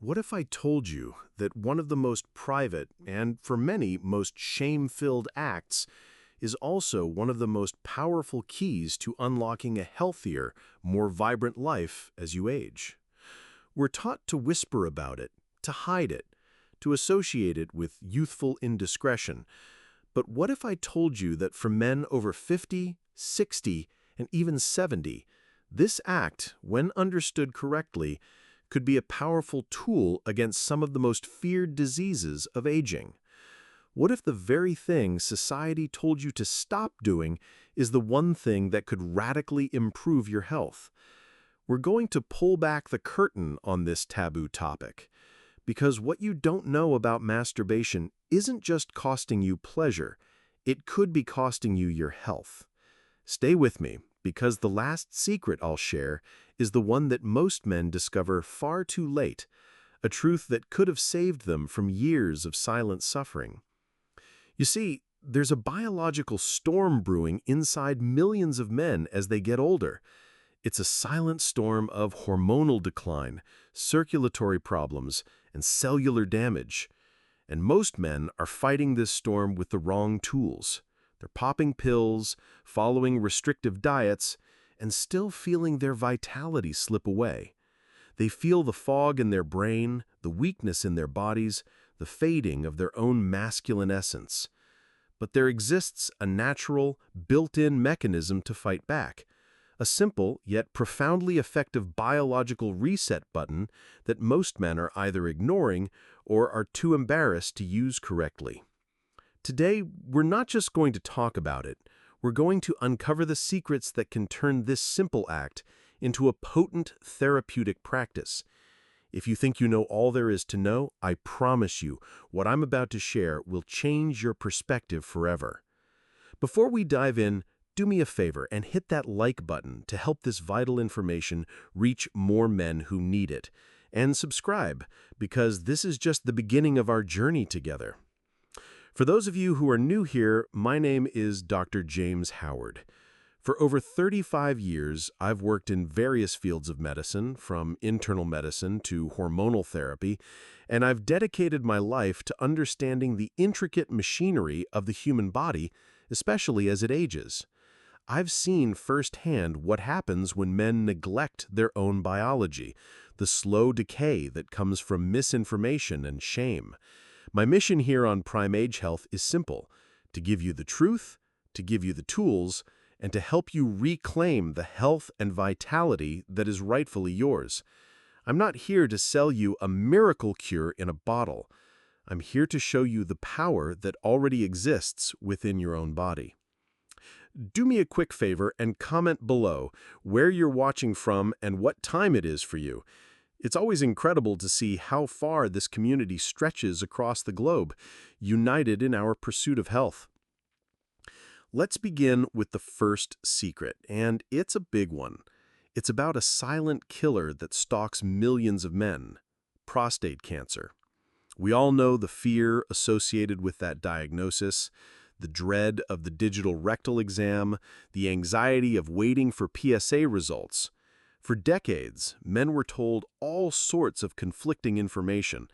What if I told you that one of the most private and, for many, most shame-filled acts is also one of the most powerful keys to unlocking a healthier, more vibrant life as you age? We're taught to whisper about it, to hide it, to associate it with youthful indiscretion. But what if I told you that for men over 50, 60, and even 70, this act, when understood correctly, could be a powerful tool against some of the most feared diseases of aging? What if the very thing society told you to stop doing is the one thing that could radically improve your health? We're going to pull back the curtain on this taboo topic, because what you don't know about masturbation isn't just costing you pleasure, it could be costing you your health. Stay with me, because the last secret I'll share is the one that most men discover far too late, a truth that could have saved them from years of silent suffering. You see, there's a biological storm brewing inside millions of men as they get older. It's a silent storm of hormonal decline, circulatory problems, and cellular damage. And most men are fighting this storm with the wrong tools. They're popping pills, following restrictive diets, and still feeling their vitality slip away. They feel the fog in their brain, the weakness in their bodies, the fading of their own masculine essence. But there exists a natural, built-in mechanism to fight back. A simple, yet profoundly effective biological reset button that most men are either ignoring or are too embarrassed to use correctly. Today, we're not just going to talk about it, we're going to uncover the secrets that can turn this simple act into a potent therapeutic practice. If you think you know all there is to know, I promise you, what I'm about to share will change your perspective forever. Before we dive in, do me a favor and hit that like button to help this vital information reach more men who need it. And subscribe, because this is just the beginning of our journey together. For those of you who are new here, my name is Dr. James Howard. For over 35 years, I've worked in various fields of medicine, from internal medicine to hormonal therapy, and I've dedicated my life to understanding the intricate machinery of the human body, especially as it ages. I've seen firsthand what happens when men neglect their own biology, the slow decay that comes from misinformation and shame. My mission here on Prime Age Health is simple: to give you the truth, to give you the tools, and to help you reclaim the health and vitality that is rightfully yours. I'm not here to sell you a miracle cure in a bottle. I'm here to show you the power that already exists within your own body. Do me a quick favor and comment below where you're watching from and what time it is for you. It's always incredible to see how far this community stretches across the globe, united in our pursuit of health. Let's begin with the first secret, and it's a big one. It's about a silent killer that stalks millions of men: prostate cancer. We all know the fear associated with that diagnosis, the dread of the digital rectal exam, the anxiety of waiting for PSA results. For decades, men were told all sorts of conflicting information.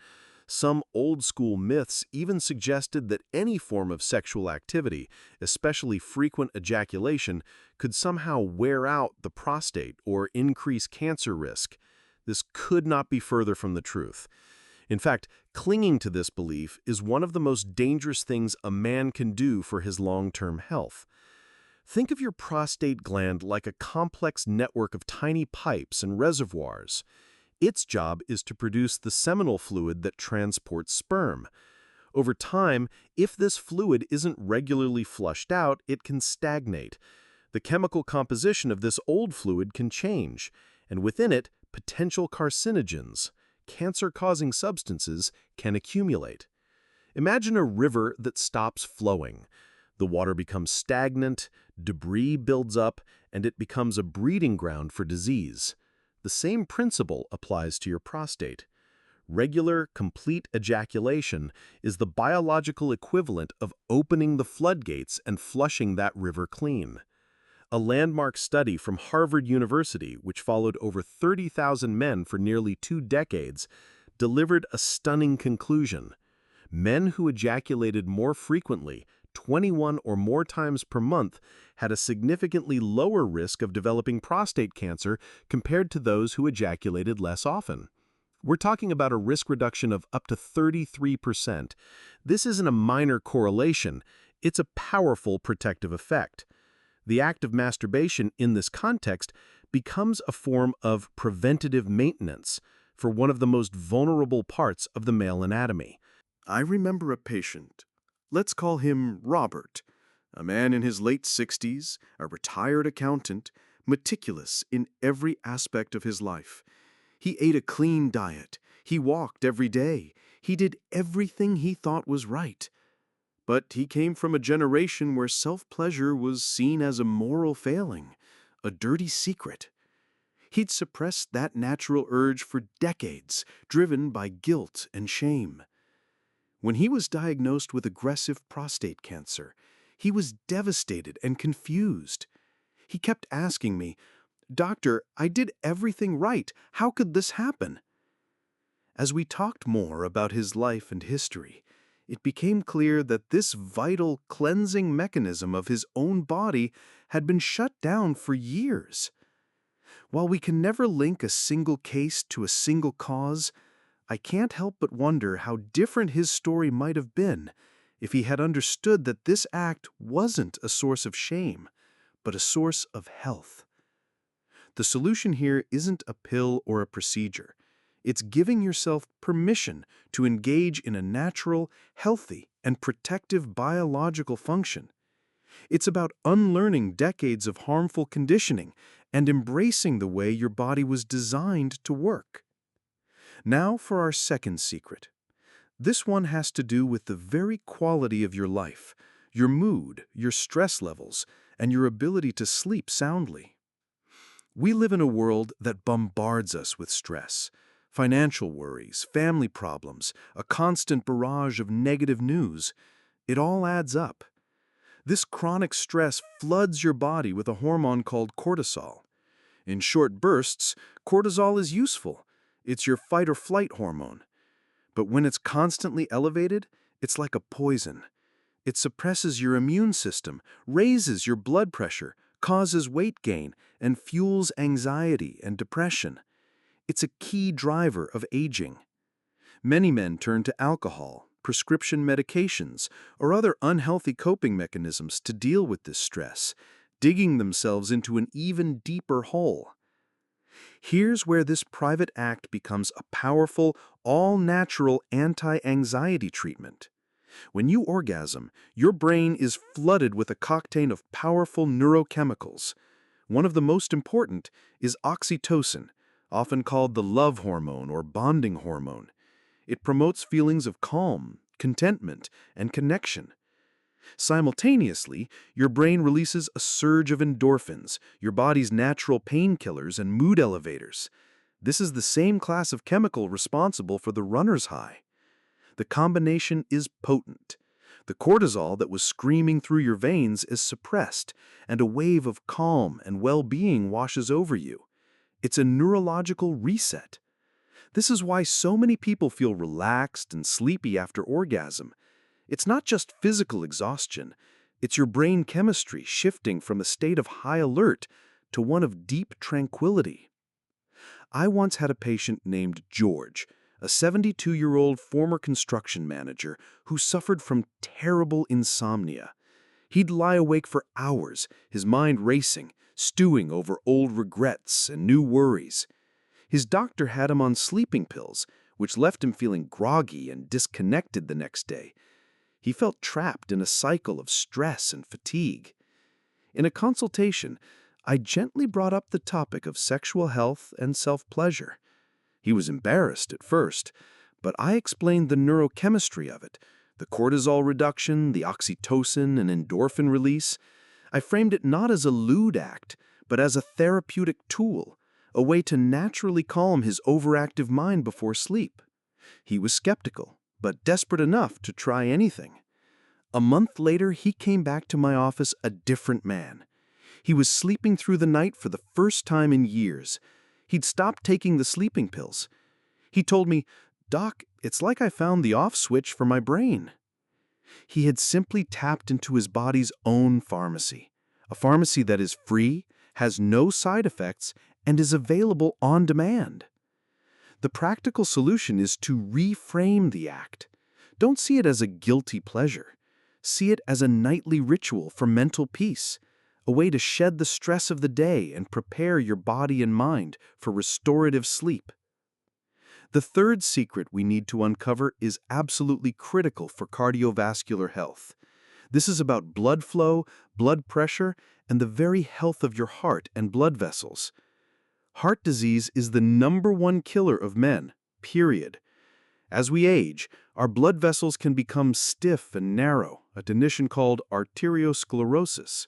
Some old-school myths even suggested that any form of sexual activity, especially frequent ejaculation, could somehow wear out the prostate or increase cancer risk. This could not be further from the truth. In fact, clinging to this belief is one of the most dangerous things a man can do for his long-term health. Think of your prostate gland like a complex network of tiny pipes and reservoirs. Its job is to produce the seminal fluid that transports sperm. Over time, if this fluid isn't regularly flushed out, it can stagnate. The chemical composition of this old fluid can change, and within it, potential carcinogens, cancer-causing substances, can accumulate. Imagine a river that stops flowing. The water becomes stagnant, debris builds up, and it becomes a breeding ground for disease. The same principle applies to your prostate. Regular, complete ejaculation is the biological equivalent of opening the floodgates and flushing that river clean. A landmark study from Harvard University, which followed over 30,000 men for nearly 2 decades, delivered a stunning conclusion. Men who ejaculated more frequently, 21 or more times per month, had a significantly lower risk of developing prostate cancer compared to those who ejaculated less often. We're talking about a risk reduction of up to 33%. This isn't a minor correlation, it's a powerful protective effect. The act of masturbation in this context becomes a form of preventative maintenance for one of the most vulnerable parts of the male anatomy. I remember a patient. Let's call him Robert, a man in his late 60s, a retired accountant, meticulous in every aspect of his life. He ate a clean diet. He walked every day. He did everything he thought was right. But he came from a generation where self-pleasure was seen as a moral failing, a dirty secret. He'd suppressed that natural urge for decades, driven by guilt and shame. When he was diagnosed with aggressive prostate cancer, he was devastated and confused. He kept asking me, "Doctor, I did everything right. How could this happen?" As we talked more about his life and history, it became clear that this vital cleansing mechanism of his own body had been shut down for years. While we can never link a single case to a single cause, I can't help but wonder how different his story might have been if he had understood that this act wasn't a source of shame, but a source of health. The solution here isn't a pill or a procedure. It's giving yourself permission to engage in a natural, healthy, and protective biological function. It's about unlearning decades of harmful conditioning and embracing the way your body was designed to work. Now for our second secret. This one has to do with the very quality of your life, your mood, your stress levels, and your ability to sleep soundly. We live in a world that bombards us with stress. Financial worries, family problems, a constant barrage of negative news. It all adds up. This chronic stress floods your body with a hormone called cortisol. In short bursts, cortisol is useful. It's your fight-or-flight hormone. But when it's constantly elevated, it's like a poison. It suppresses your immune system, raises your blood pressure, causes weight gain, and fuels anxiety and depression. It's a key driver of aging. Many men turn to alcohol, prescription medications, or other unhealthy coping mechanisms to deal with this stress, digging themselves into an even deeper hole. Here's where this private act becomes a powerful, all-natural anti-anxiety treatment. When you orgasm, your brain is flooded with a cocktail of powerful neurochemicals. One of the most important is oxytocin, often called the love hormone or bonding hormone. It promotes feelings of calm, contentment, and connection. Simultaneously, your brain releases a surge of endorphins, your body's natural painkillers and mood elevators. This is the same class of chemical responsible for the runner's high. The combination is potent. The cortisol that was screaming through your veins is suppressed, and a wave of calm and well-being washes over you. It's a neurological reset. This is why so many people feel relaxed and sleepy after orgasm. It's not just physical exhaustion. It's your brain chemistry shifting from a state of high alert to one of deep tranquility. I once had a patient named George, a 72-year-old former construction manager who suffered from terrible insomnia. He'd lie awake for hours, his mind racing, stewing over old regrets and new worries. His doctor had him on sleeping pills, which left him feeling groggy and disconnected the next day. He felt trapped in a cycle of stress and fatigue. In a consultation, I gently brought up the topic of sexual health and self-pleasure. He was embarrassed at first, but I explained the neurochemistry of it, the cortisol reduction, the oxytocin and endorphin release. I framed it not as a lewd act, but as a therapeutic tool, a way to naturally calm his overactive mind before sleep. He was skeptical, but desperate enough to try anything. A month later, he came back to my office a different man. He was sleeping through the night for the first time in years. He'd stopped taking the sleeping pills. He told me, "Doc, it's like I found the off switch for my brain." He had simply tapped into his body's own pharmacy, a pharmacy that is free, has no side effects, and is available on demand. The practical solution is to reframe the act. Don't see it as a guilty pleasure. See it as a nightly ritual for mental peace, a way to shed the stress of the day and prepare your body and mind for restorative sleep. The third secret we need to uncover is absolutely critical for cardiovascular health. This is about blood flow, blood pressure, and the very health of your heart and blood vessels. Heart disease is the #1 killer of men, period. As we age, our blood vessels can become stiff and narrow, a condition called arteriosclerosis.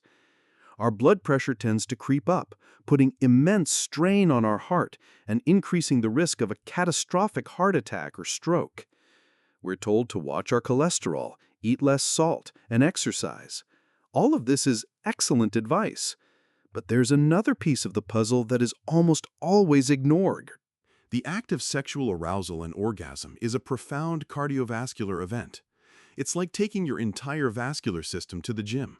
Our blood pressure tends to creep up, putting immense strain on our heart and increasing the risk of a catastrophic heart attack or stroke. We're told to watch our cholesterol, eat less salt, and exercise. All of this is excellent advice. But there's another piece of the puzzle that is almost always ignored. The act of sexual arousal and orgasm is a profound cardiovascular event. It's like taking your entire vascular system to the gym.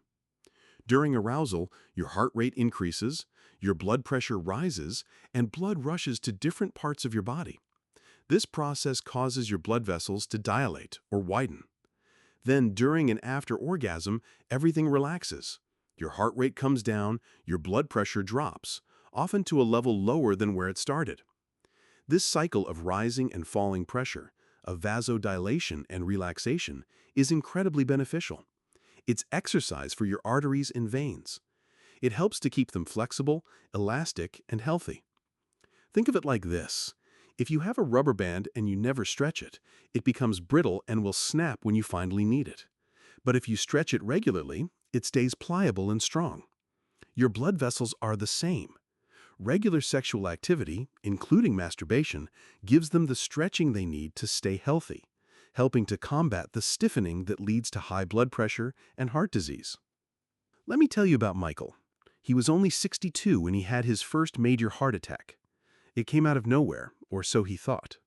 During arousal, your heart rate increases, your blood pressure rises, and blood rushes to different parts of your body. This process causes your blood vessels to dilate or widen. Then, during and after orgasm, everything relaxes. Your heart rate comes down, your blood pressure drops, often to a level lower than where it started. This cycle of rising and falling pressure, of vasodilation and relaxation, is incredibly beneficial. It's exercise for your arteries and veins. It helps to keep them flexible, elastic, and healthy. Think of it like this. If you have a rubber band and you never stretch it, it becomes brittle and will snap when you finally need it. But if you stretch it regularly, it stays pliable and strong. Your blood vessels are the same. Regular sexual activity, including masturbation, gives them the stretching they need to stay healthy, helping to combat the stiffening that leads to high blood pressure and heart disease. Let me tell you about Michael. He was only 62 when he had his first major heart attack. It came out of nowhere, or so he thought.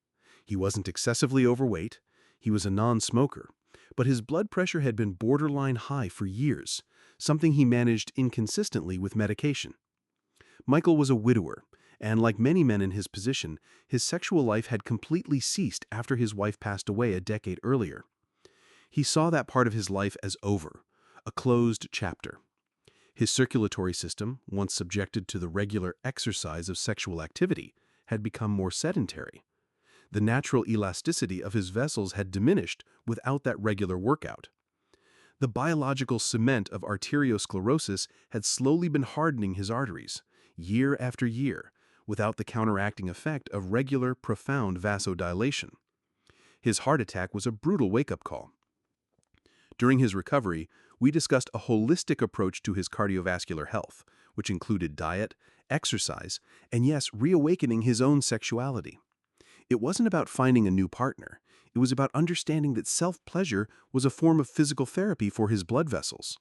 He wasn't excessively overweight, he was a non-smoker, but his blood pressure had been borderline high for years, something he managed inconsistently with medication. Michael was a widower, and like many men in his position, his sexual life had completely ceased after his wife passed away a decade earlier. He saw that part of his life as over, a closed chapter. His circulatory system, once subjected to the regular exercise of sexual activity, had become more sedentary. The natural elasticity of his vessels had diminished without that regular workout. The biological cement of arteriosclerosis had slowly been hardening his arteries, year after year, without the counteracting effect of regular, profound vasodilation. His heart attack was a brutal wake-up call. During his recovery, we discussed a holistic approach to his cardiovascular health, which included diet, exercise, and yes, reawakening his own sexuality. It wasn't about finding a new partner. It was about understanding that self-pleasure was a form of physical therapy for his blood vessels.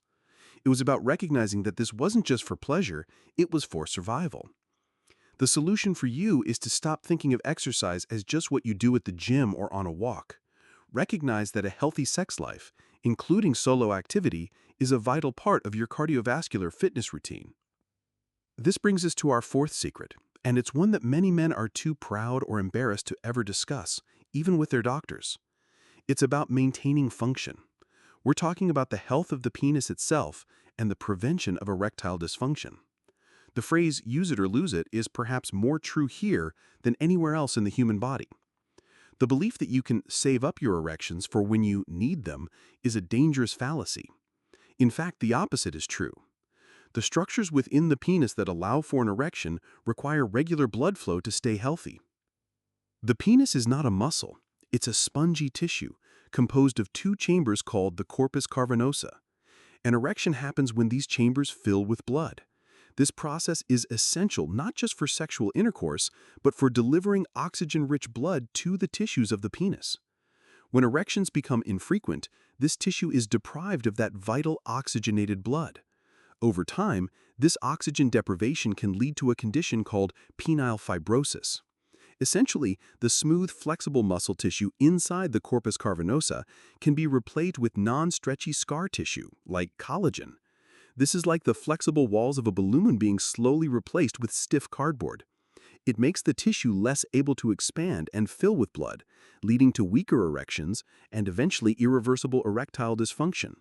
It was about recognizing that this wasn't just for pleasure, it was for survival. The solution for you is to stop thinking of exercise as just what you do at the gym or on a walk. Recognize that a healthy sex life, including solo activity, is a vital part of your cardiovascular fitness routine. This brings us to our fourth secret, and it's one that many men are too proud or embarrassed to ever discuss, even with their doctors. It's about maintaining function. We're talking about the health of the penis itself and the prevention of erectile dysfunction. The phrase "use it or lose it" is perhaps more true here than anywhere else in the human body. The belief that you can save up your erections for when you need them is a dangerous fallacy. In fact, the opposite is true. The structures within the penis that allow for an erection require regular blood flow to stay healthy. The penis is not a muscle. It's a spongy tissue composed of two chambers called the corpus cavernosa. An erection happens when these chambers fill with blood. This process is essential not just for sexual intercourse, but for delivering oxygen-rich blood to the tissues of the penis. When erections become infrequent, this tissue is deprived of that vital oxygenated blood. Over time, this oxygen deprivation can lead to a condition called penile fibrosis. Essentially, the smooth, flexible muscle tissue inside the corpus cavernosa can be replaced with non-stretchy scar tissue, like collagen. This is like the flexible walls of a balloon being slowly replaced with stiff cardboard. It makes the tissue less able to expand and fill with blood, leading to weaker erections and eventually irreversible erectile dysfunction.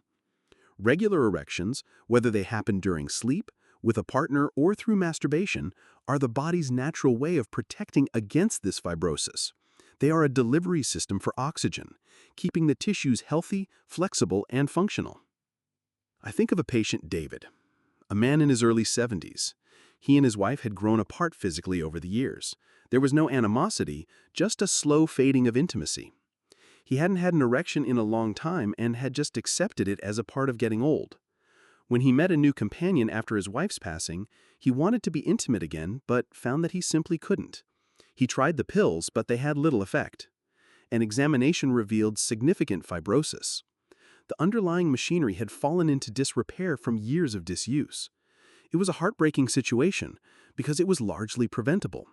Regular erections, whether they happen during sleep, with a partner, or through masturbation, are the body's natural way of protecting against this fibrosis. They are a delivery system for oxygen, keeping the tissues healthy, flexible, and functional. I think of a patient, David, a man in his early 70s. He and his wife had grown apart physically over the years. There was no animosity, just a slow fading of intimacy. He hadn't had an erection in a long time and had just accepted it as a part of getting old. When he met a new companion after his wife's passing, he wanted to be intimate again, but found that he simply couldn't. He tried the pills, but they had little effect. An examination revealed significant fibrosis. The underlying machinery had fallen into disrepair from years of disuse. It was a heartbreaking situation because it was largely preventable.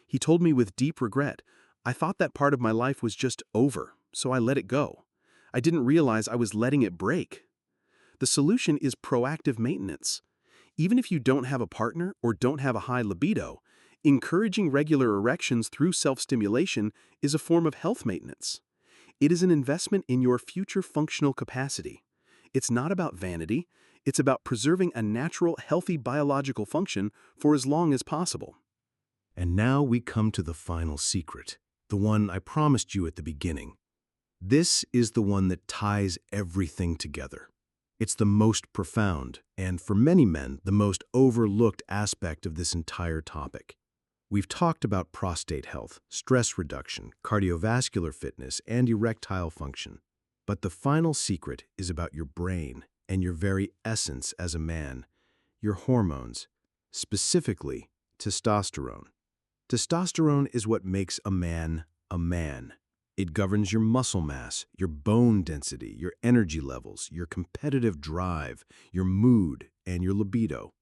He told me with deep regret, "I thought that part of my life was just over, so I let it go. I didn't realize I was letting it break." The solution is proactive maintenance. Even if you don't have a partner or don't have a high libido, encouraging regular erections through self-stimulation is a form of health maintenance. It is an investment in your future functional capacity. It's not about vanity, it's about preserving a natural, healthy biological function for as long as possible. And now we come to the final secret, the one I promised you at the beginning. This is the one that ties everything together. It's the most profound, and for many men, the most overlooked aspect of this entire topic. We've talked about prostate health, stress reduction, cardiovascular fitness, and erectile function. But the final secret is about your brain and your very essence as a man, your hormones, specifically testosterone. Testosterone is what makes a man a man. It governs your muscle mass, your bone density, your energy levels, your competitive drive, your mood, and your libido.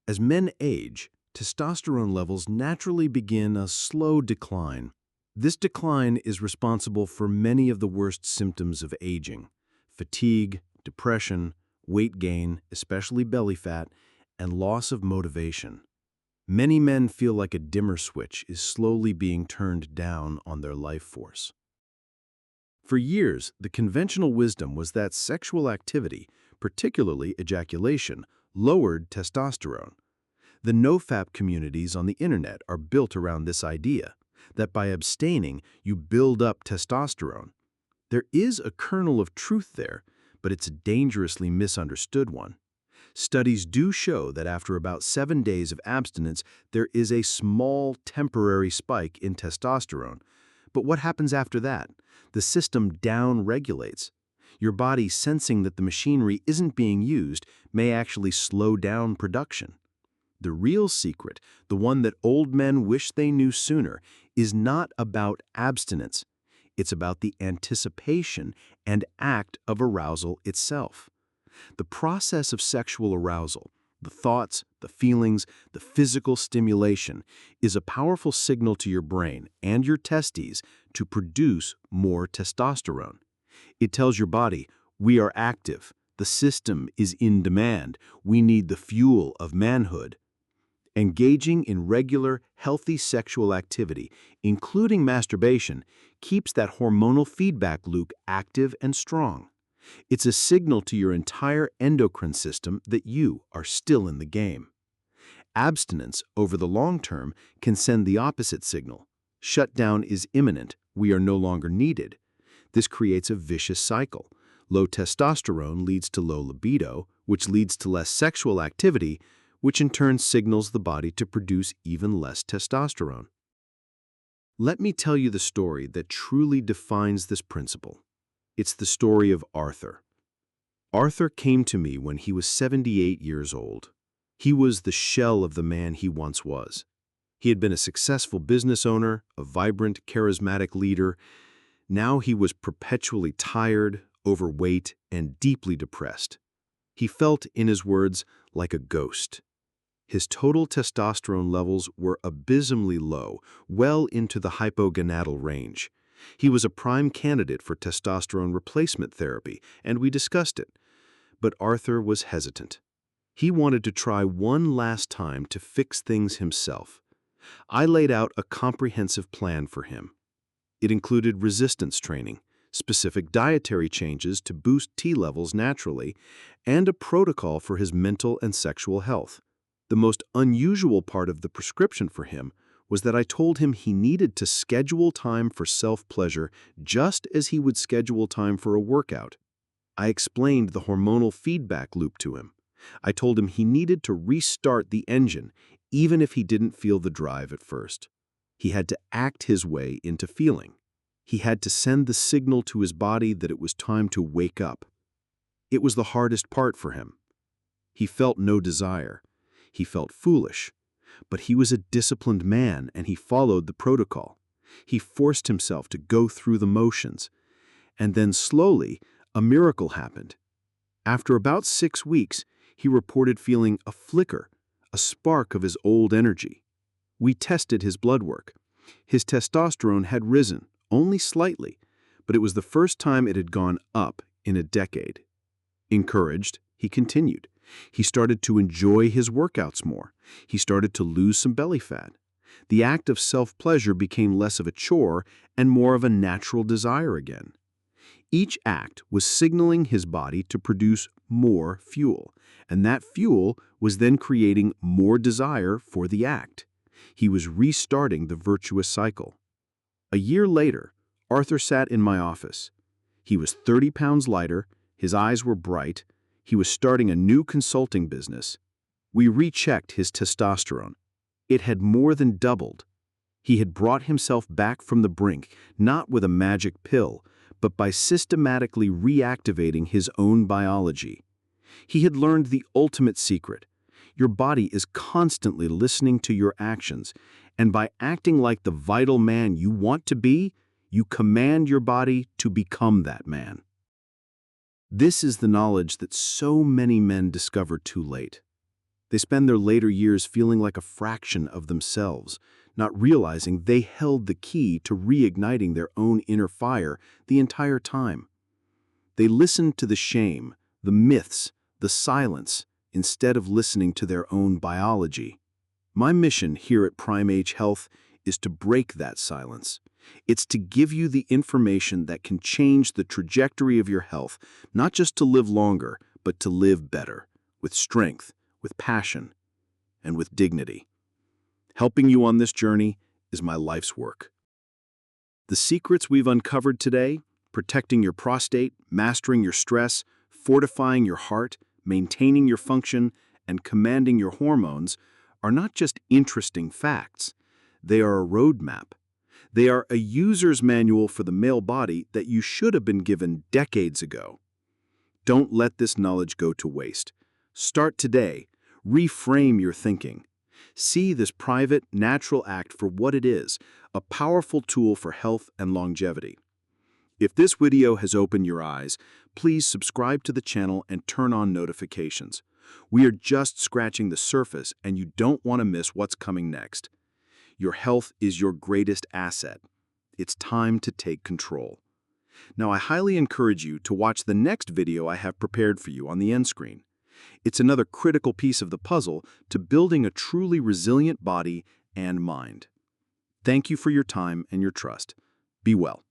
As men age, testosterone levels naturally begin a slow decline. This decline is responsible for many of the worst symptoms of aging: fatigue, depression, weight gain, especially belly fat, and loss of motivation. Many men feel like a dimmer switch is slowly being turned down on their life force. For years, the conventional wisdom was that sexual activity, particularly ejaculation, lowered testosterone. The nofap communities on the internet are built around this idea that by abstaining, you build up testosterone. There is a kernel of truth there, but it's a dangerously misunderstood one. Studies do show that after about 7 days of abstinence, there is a small temporary spike in testosterone. But what happens after that? The system down-regulates. Your body, sensing that the machinery isn't being used, may actually slow down production. The real secret, the one that old men wish they knew sooner, is not about abstinence. It's about the anticipation and act of arousal itself. The process of sexual arousal, the thoughts, the feelings, the physical stimulation, is a powerful signal to your brain and your testes to produce more testosterone. It tells your body, we are active, the system is in demand, we need the fuel of manhood. Engaging in regular, healthy sexual activity, including masturbation, keeps that hormonal feedback loop active and strong. It's a signal to your entire endocrine system that you are still in the game. Abstinence over the long term can send the opposite signal. Shutdown is imminent, we are no longer needed. This creates a vicious cycle. Low testosterone leads to low libido, which leads to less sexual activity, which in turn signals the body to produce even less testosterone. Let me tell you the story that truly defines this principle. It's the story of Arthur. Arthur came to me when he was 78 years old. He was the shell of the man he once was. He had been a successful business owner, a vibrant, charismatic leader. Now he was perpetually tired, overweight, and deeply depressed. He felt, in his words, like a ghost. His total testosterone levels were abysmally low, well into the hypogonadal range. He was a prime candidate for testosterone replacement therapy, and we discussed it. But Arthur was hesitant. He wanted to try one last time to fix things himself. I laid out a comprehensive plan for him. It included resistance training, specific dietary changes to boost T levels naturally, and a protocol for his mental and sexual health. The most unusual part of the prescription for him was that I told him he needed to schedule time for self-pleasure just as he would schedule time for a workout. I explained the hormonal feedback loop to him. I told him he needed to restart the engine, even if he didn't feel the drive at first. He had to act his way into feeling. He had to send the signal to his body that it was time to wake up. It was the hardest part for him. He felt no desire. He felt foolish. But he was a disciplined man, and he followed the protocol. He forced himself to go through the motions. And then slowly, a miracle happened. After about 6 weeks, he reported feeling a flicker, a spark of his old energy. We tested his blood work. His testosterone had risen, only slightly, but it was the first time it had gone up in a decade. Encouraged, he continued. He started to enjoy his workouts more. He started to lose some belly fat. The act of self-pleasure became less of a chore and more of a natural desire again. Each act was signaling his body to produce more fuel, and that fuel was then creating more desire for the act. He was restarting the virtuous cycle. A year later, Arthur sat in my office. He was 30 pounds lighter, his eyes were bright, he was starting a new consulting business. We rechecked his testosterone. It had more than doubled. He had brought himself back from the brink, not with a magic pill, but by systematically reactivating his own biology. He had learned the ultimate secret. Your body is constantly listening to your actions, and by acting like the vital man you want to be, you command your body to become that man. This is the knowledge that so many men discover too late. They spend their later years feeling like a fraction of themselves, not realizing they held the key to reigniting their own inner fire the entire time. They listened to the shame, the myths, the silence, instead of listening to their own biology. My mission here at Prime Age Health is to break that silence. It's to give you the information that can change the trajectory of your health, not just to live longer, but to live better, with strength, with passion, and with dignity. Helping you on this journey is my life's work. The secrets we've uncovered today, protecting your prostate, mastering your stress, fortifying your heart, maintaining your function, and commanding your hormones, are not just interesting facts. They are a roadmap. They are a user's manual for the male body that you should have been given decades ago. Don't let this knowledge go to waste. Start today. Reframe your thinking. See this private, natural act for what it is, a powerful tool for health and longevity. If this video has opened your eyes, please subscribe to the channel and turn on notifications. We are just scratching the surface, and you don't want to miss what's coming next. Your health is your greatest asset. It's time to take control. Now, I highly encourage you to watch the next video I have prepared for you on the end screen. It's another critical piece of the puzzle to building a truly resilient body and mind. Thank you for your time and your trust. Be well.